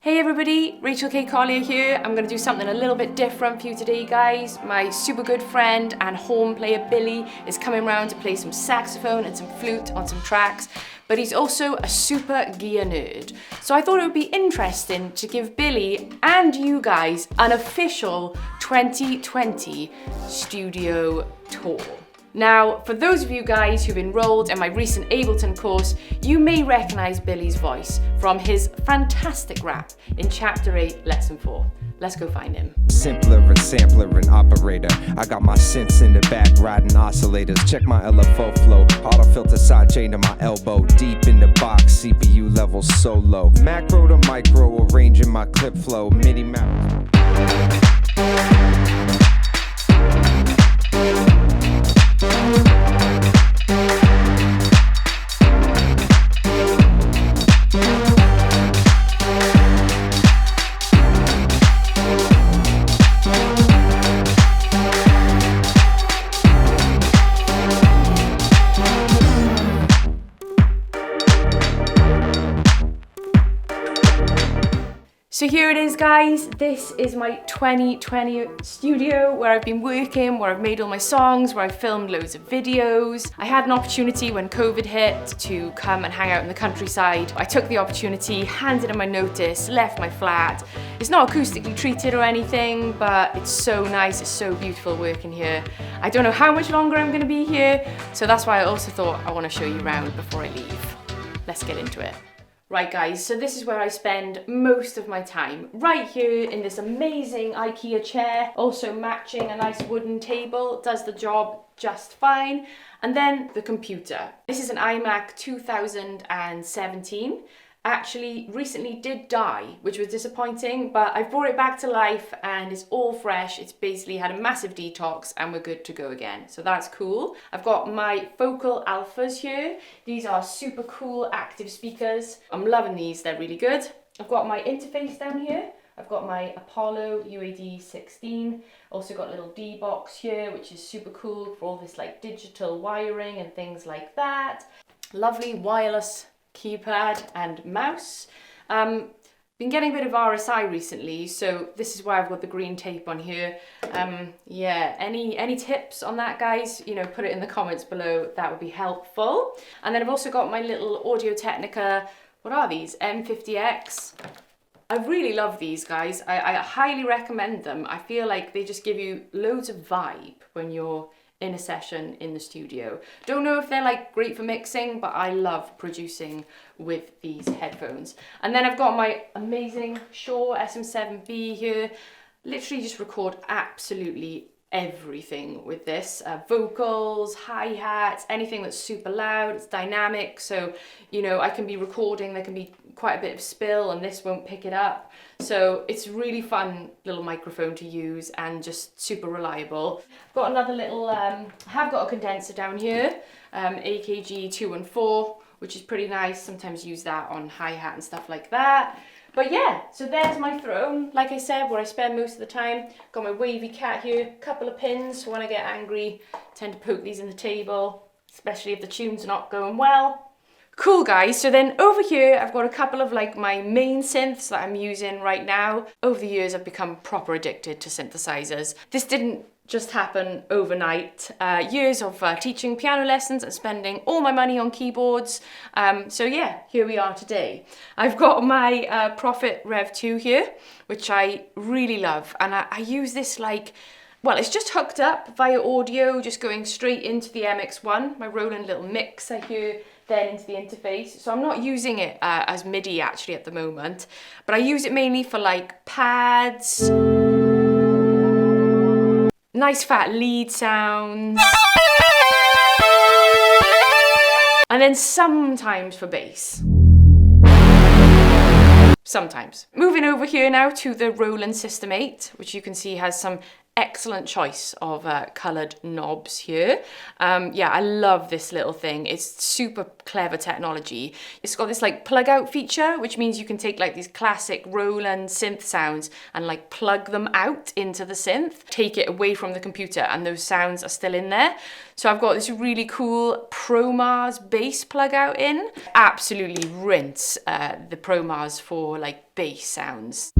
Hey everybody, Rachel K. Collier here. I'm going to do something a little bit different for you today, guys. My super good friend and horn player Billy is coming around to play some saxophone and some flute on some tracks, but he's also a super gear nerd. So I thought it would be interesting to give Billy and you guys an official 2020 studio tour. Now, for those of you guys who've enrolled in my recent Ableton course, you may recognize Billy's voice from his fantastic rap in Chapter 8, Lesson 4. Let's go find him. Simpler and sampler and operator. I got my synths in the back riding oscillators. Check my LFO flow. Auto filter side chain to my elbow. Deep in the box, CPU level so low. Macro to micro, arranging my clip flow. MIDI map. So here it is, guys. This is my 2020 studio where I've been working, where I've made all my songs, where I've filmed loads of videos. I had an opportunity when COVID hit to come and hang out in the countryside. I took the opportunity, handed in my notice, left my flat. It's not acoustically treated or anything, but it's so nice, it's so beautiful working here. I don't know how much longer I'm gonna be here, so that's why I also thought I wanna show you around before I leave. Let's get into it. Right guys, so this is where I spend most of my time, right here in this amazing IKEA chair, also matching a nice wooden table, does the job just fine. And then the computer. This is an iMac 2017. Actually recently did die, which was disappointing, but I brought it back to life and it's all fresh. It's basically had a massive detox and we're good to go again. So that's cool. I've got my Focal Alphas here. These are super cool active speakers. I'm loving these, they're really good. I've got my interface down here. I've got my Apollo UAD 16. Also got a little D box here, which is super cool for all this like digital wiring and things like that. Lovely wireless keypad and mouse. Been getting a bit of RSI recently, so this is why I've got the green tape on here. Yeah, any tips on that, guys? You know, put it in the comments below, that would be helpful. And then I've also got my little Audio-Technica, what are these, M50X. I really love these, guys. I highly recommend them. I feel like they just give you loads of vibe when you're in a session in the studio. Don't know if they're like great for mixing, but I love producing with these headphones. And then I've got my amazing Shure SM7B here. Literally just record absolutely everything with this. Vocals, hi-hats, anything that's super loud, it's dynamic. So, you know, I can be recording, there can be quite a bit of spill and this won't pick it up. So it's really fun little microphone to use and just super reliable. I've got another little, I have got a condenser down here, AKG 214, which is pretty nice. Sometimes use that on hi-hat and stuff like that. But yeah, so there's my throne, like I said, where I spend most of the time. Got my wavy cat here, couple of pins, so when I get angry, I tend to poke these in the table, especially if the tune's not going well. Cool, guys, so then over here I've got a couple of like my main synths that I'm using right now. Over the years I've become proper addicted to synthesizers. This didn't just happen overnight. Years of teaching piano lessons and spending all my money on keyboards. So yeah, here we are today. I've got my Prophet Rev 2 here, which I really love, and I use this like, well, it's just hooked up via audio, just going straight into the MX1, my Roland little mixer here, then into the interface. So I'm not using it as MIDI actually at the moment, but I use it mainly for like pads, nice fat lead sounds, and then sometimes for bass. Sometimes. Moving over here now to the Roland System 8, which you can see has some excellent choice of coloured knobs here. Yeah, I love this little thing. It's super clever technology. It's got this like plug out feature, which means you can take like these classic Roland synth sounds and like plug them out into the synth, take it away from the computer, and those sounds are still in there. So I've got this really cool ProMars bass plug out in. Absolutely rinse the ProMars for like bass sounds.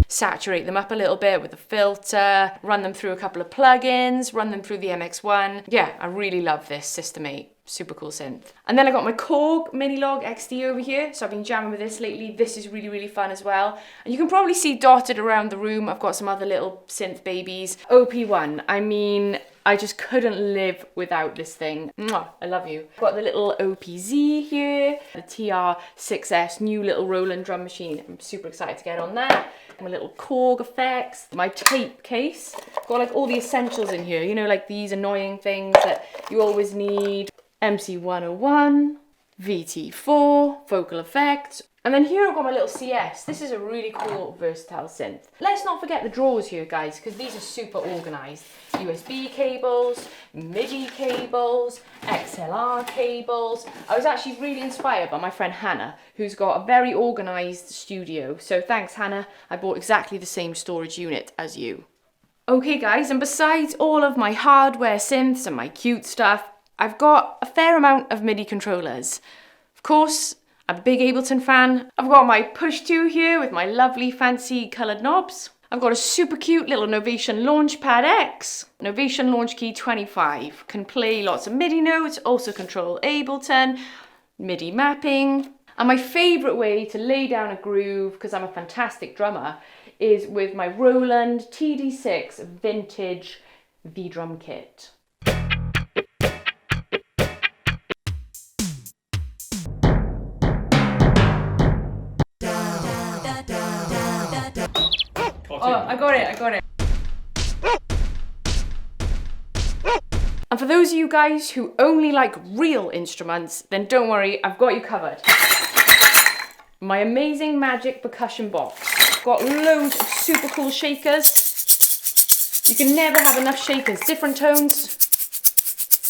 Saturate them up a little bit with a filter, run them through a couple of plugins, run them through the MX1. Yeah, I really love this System 8. Super cool synth. And then I got my Korg Minilog XD over here, so I've been jamming with this lately. This is really, really fun as well. And you can probably see dotted around the room, I've got some other little synth babies. OP1, I mean, I just couldn't live without this thing. Mwah, I love you. I've got the little OPZ here, the TR6S new little Roland drum machine. I'm super excited to get on that. My little Korg effects, my tape case. Got like all the essentials in here, you know, like these annoying things that you always need. MC101, VT4, vocal effects. And then here I've got my little CS. This is a really cool, versatile synth. Let's not forget the drawers here, guys, because these are super organized. USB cables, MIDI cables, XLR cables. I was actually really inspired by my friend Hannah, who's got a very organized studio. So thanks, Hannah. I bought exactly the same storage unit as you. Okay, guys, and besides all of my hardware synths and my cute stuff, I've got a fair amount of MIDI controllers. Of course, I'm a big Ableton fan. I've got my Push 2 here with my lovely fancy coloured knobs. I've got a super cute little Novation Launchpad X. Novation Launch Key 25. Can play lots of MIDI notes, also control Ableton, MIDI mapping. And my favourite way to lay down a groove, because I'm a fantastic drummer, is with my Roland TD6 Vintage V-Drum Kit. Oh, I got it. And for those of you guys who only like real instruments, then don't worry, I've got you covered. My amazing Magic percussion box. Got loads of super cool shakers. You can never have enough shakers. Different tones,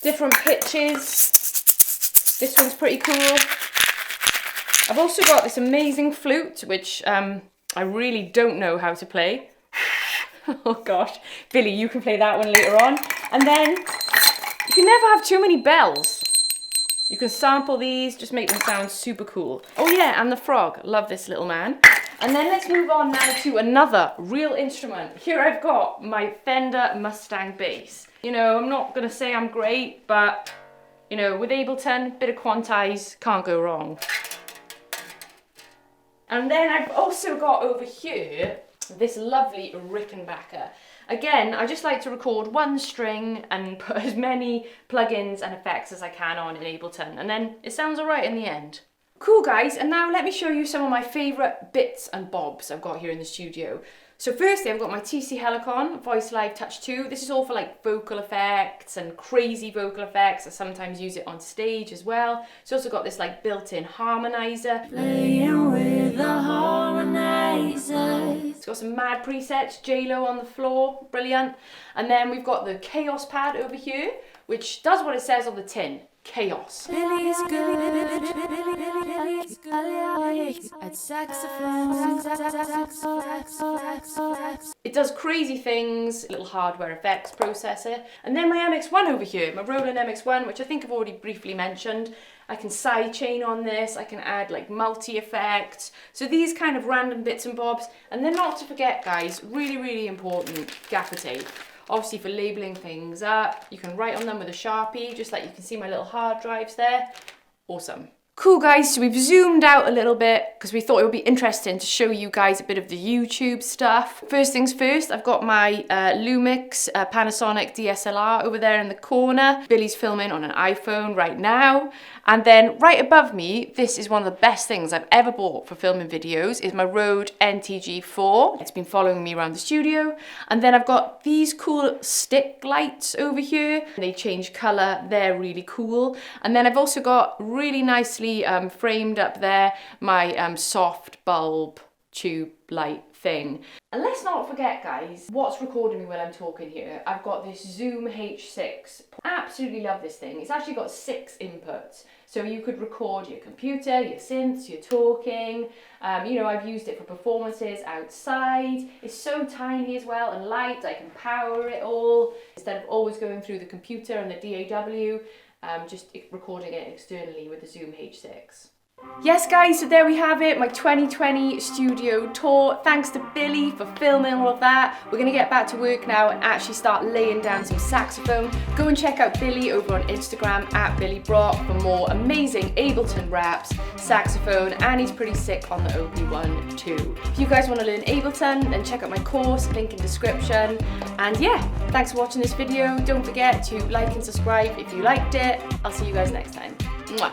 different pitches. This one's pretty cool. I've also got this amazing flute, which I really don't know how to play. Oh gosh, Billy, you can play that one later on. And then you can never have too many bells. You can sample these, just make them sound super cool. Oh yeah, and the frog, love this little man. And then let's move on now to another real instrument. Here I've got my Fender Mustang bass. You know, I'm not gonna say I'm great, but you know, with Ableton, bit of quantize, can't go wrong. And then I've also got over here this lovely Rickenbacker. Again, I just like to record one string and put as many plugins and effects as I can on in Ableton, and then it sounds alright in the end. Cool guys, and now let me show you some of my favourite bits and bobs I've got here in the studio. So firstly, I've got my TC Helicon Voice Live Touch 2. This is all for like vocal effects and crazy vocal effects. I sometimes use it on stage as well. It's also got this like built-in harmonizer. Playing with the harmonizer. It's got some mad presets, J-Lo on the floor, brilliant. And then we've got the Chaos pad over here, which does what it says on the tin. Chaos. It does crazy things, little hardware effects processor. And then my MX1 over here, my Roland MX1, which I think I've already briefly mentioned. I can sidechain on this, I can add like multi-effects. So these kind of random bits and bobs. And then not to forget guys, really, really important, gaffer tape. Obviously for labeling things up, you can write on them with a Sharpie, just like you can see my little hard drives there. Awesome. Cool guys, so we've zoomed out a little bit because we thought it would be interesting to show you guys a bit of the YouTube stuff. First things first, I've got my Lumix Panasonic DSLR over there in the corner. Billy's filming on an iPhone right now. And then right above me, this is one of the best things I've ever bought for filming videos, is my Rode NTG4. It's been following me around the studio. And then I've got these cool stick lights over here. They change color, they're really cool. And then I've also got really nicely framed up there my soft bulb tube light thing. And let's not forget, guys, what's recording me when I'm talking here. I've got this Zoom H6. Absolutely love this thing. It's actually got 6 inputs. So you could record your computer, your synths, your talking. You know, I've used it for performances outside. It's so tiny as well and light. I can power it all instead of always going through the computer and the DAW. Just recording it externally with the Zoom H6. Yes guys, so there we have it, my 2020 studio tour. Thanks to Billy for filming all of that. We're gonna get back to work now and actually start laying down some saxophone. Go and check out Billy over on Instagram at Billy Brock for more amazing Ableton raps, saxophone, and he's pretty sick on the OP1 too. If you guys wanna learn Ableton, then check out my course, link in description. And yeah, thanks for watching this video. Don't forget to like and subscribe if you liked it. I'll see you guys next time. Mwah.